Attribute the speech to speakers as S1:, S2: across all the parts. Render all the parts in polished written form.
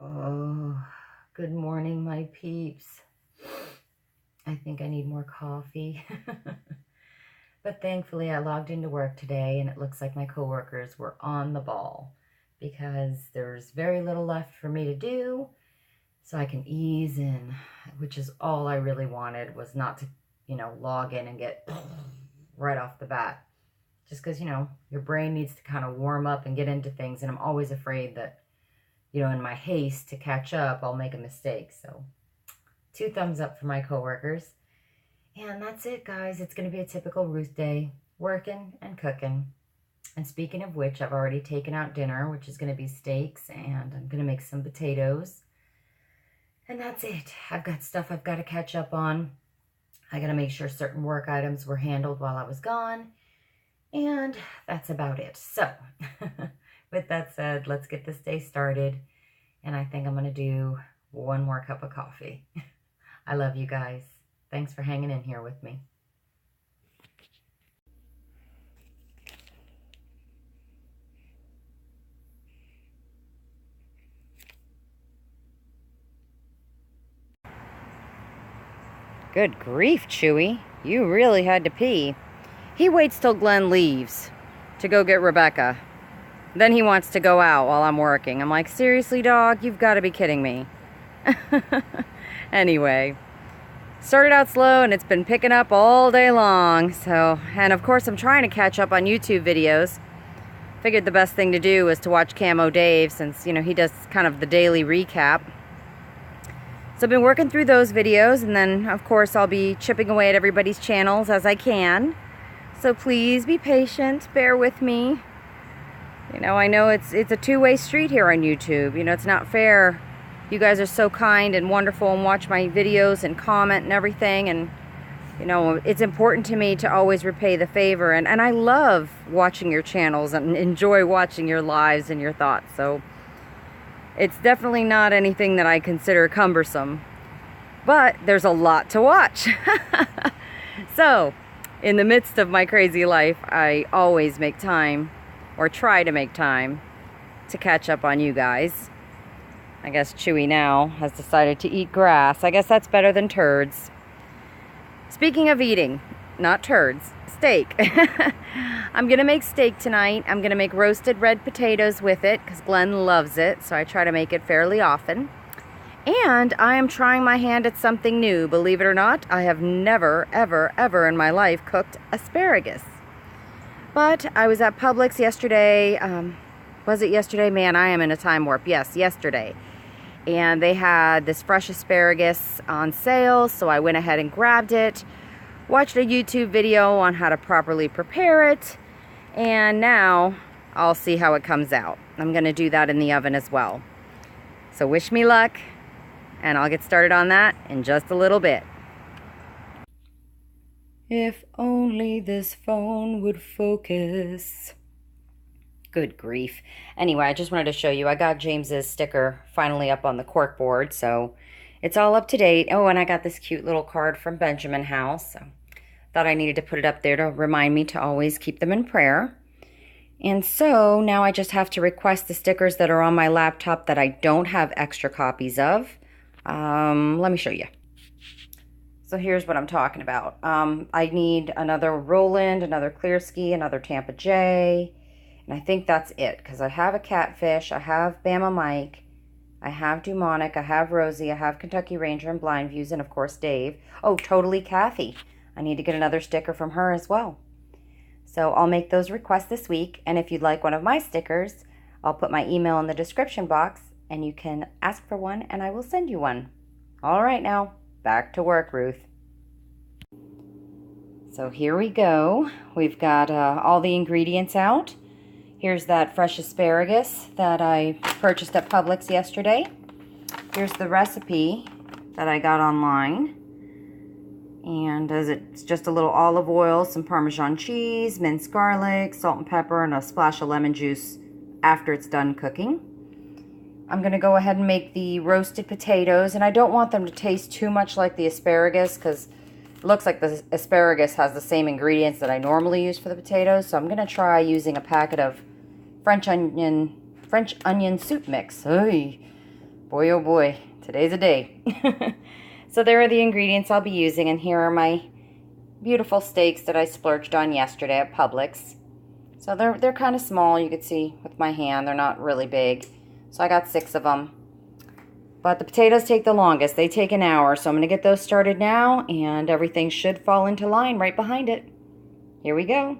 S1: Oh, good morning, my peeps. I think I need more coffee. But thankfully, I logged into work today and it looks like my coworkers were on the ball because there's very little left for me to do. So I can ease in, which is all I really wanted, was not to, log in and get right off the bat. Just because, your brain needs to kind of warm up and get into things. And I'm always afraid that, in my haste to catch up, I'll make a mistake. So 2 thumbs up for my coworkers. And that's it, guys. It's going to be a typical Ruth day, working and cooking. And speaking of which, I've already taken out dinner, which is going to be steaks, and I'm going to make some potatoes. And that's it. I've got stuff I've got to catch up on. I got to make sure certain work items were handled while I was gone. And that's about it. So, with that said, let's get this day started. And I think I'm going to do 1 more cup of coffee. I love you guys. Thanks for hanging in here with me. Good grief, Chewy. You really had to pee. He waits till Glenn leaves to go get Rebecca. Then he wants to go out while I'm working. I'm like, seriously, dog? You've got to be kidding me. Anyway, started out slow and it's been picking up all day long. So, and of course I'm trying to catch up on YouTube videos. Figured the best thing to do was to watch Camo Dave since, he does kind of the daily recap. So I've been working through those videos, and then of course I'll be chipping away at everybody's channels as I can. So please be patient, bear with me. I know it's a two-way street here on YouTube. It's not fair. You guys are so kind and wonderful and watch my videos and comment and everything, and it's important to me to always repay the favor, and I love watching your channels and enjoy watching your lives and your thoughts. So it's definitely not anything that I consider cumbersome, but there's a lot to watch. So in the midst of my crazy life, I always make time, or try to make time, to catch up on you guys. I guess Chewy now has decided to eat grass. I guess that's better than turds. Speaking of eating, not turds, steak. I'm going to make steak tonight. I'm going to make roasted red potatoes with it because Glenn loves it, so I try to make it fairly often. And I am trying my hand at something new. Believe it or not, I have never, ever, ever in my life cooked asparagus. But I was at Publix yesterday. Was it yesterday? Man, I am in a time warp. Yes, yesterday. And they had this fresh asparagus on sale, so I went ahead and grabbed it. Watched a YouTube video on how to properly prepare it, and now I'll see how it comes out. I'm going to do that in the oven as well. So wish me luck, and I'll get started on that in just a little bit. If only this phone would focus. Good grief. Anyway, I just wanted to show you, I got James's sticker finally up on the cork board, so it's all up to date. Oh, and I got this cute little card from Benjamin House. So thought I needed to put it up there to remind me to always keep them in prayer. And so now I just have to request the stickers that are on my laptop that I don't have extra copies of. Let me show you. So here's what I'm talking about. I need another Roland, another Clear Ski, another Tampa J, and I think that's it, because I have a Catfish, I have Bama Mike, I have Demonic, I have Rosie, I have Kentucky Ranger and Blind Views, and of course Dave. Oh, Totally Kathy. I need to get another sticker from her as well. So I'll make those requests this week, and if you'd like one of my stickers, I'll put my email in the description box, and you can ask for one, and I will send you one. All right, now, back to work, Ruth. So here we go. We've got all the ingredients out. Here's that fresh asparagus that I purchased at Publix yesterday. Here's the recipe that I got online. And it's just a little olive oil, some Parmesan cheese, minced garlic, salt and pepper, and a splash of lemon juice after it's done cooking. I'm going to go ahead and make the roasted potatoes, and I don't want them to taste too much like the asparagus because It looks like the asparagus has the same ingredients that I normally use for the potatoes, so I'm going to try using a packet of French onion soup mix. Oy. Boy, oh boy, today's a day. So there are the ingredients I'll be using, and here are my beautiful steaks that I splurged on yesterday at Publix. So they're kind of small, you could see with my hand. They're not really big. So I got 6 of them. But the potatoes take the longest. They take an hour. So I'm going to get those started now, and everything should fall into line right behind it. Here we go.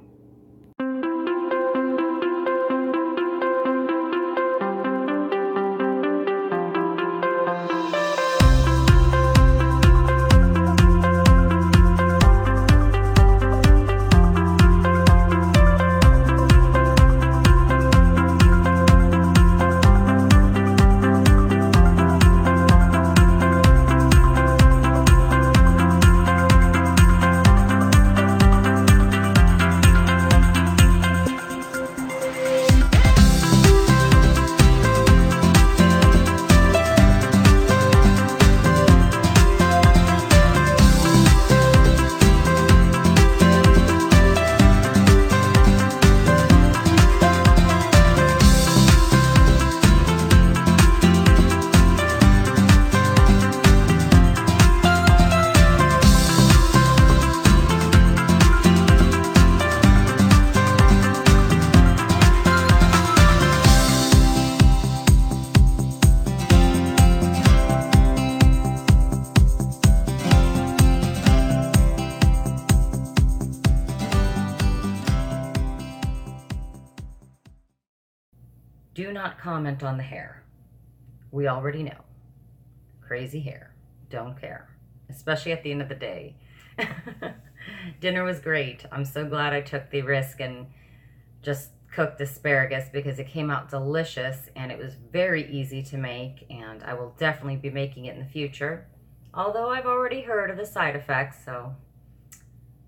S1: Do not comment on the hair. We already know. Crazy hair. Don't care. Especially at the end of the day. Dinner was great. I'm so glad I took the risk and just cooked asparagus because it came out delicious and it was very easy to make, and I will definitely be making it in the future. Although I've already heard of the side effects, so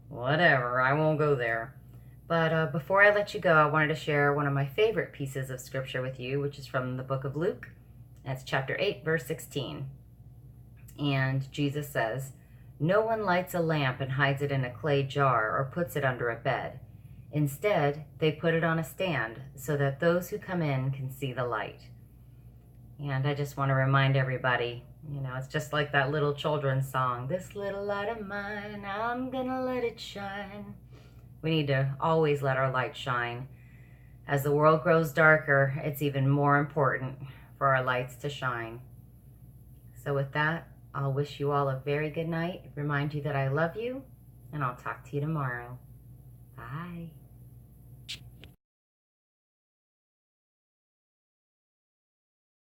S1: whatever, I won't go there. But before I let you go, I wanted to share one of my favorite pieces of scripture with you, which is from the book of Luke. That's chapter 8, verse 16. And Jesus says, "No one lights a lamp and hides it in a clay jar or puts it under a bed. Instead, they put it on a stand so that those who come in can see the light." And I just want to remind everybody, you know, it's just like that little children's song, "This little light of mine, I'm gonna let it shine." We need to always let our light shine. As the world grows darker, it's even more important for our lights to shine. So with that, I'll wish you all a very good night, remind you that I love you, and I'll talk to you tomorrow.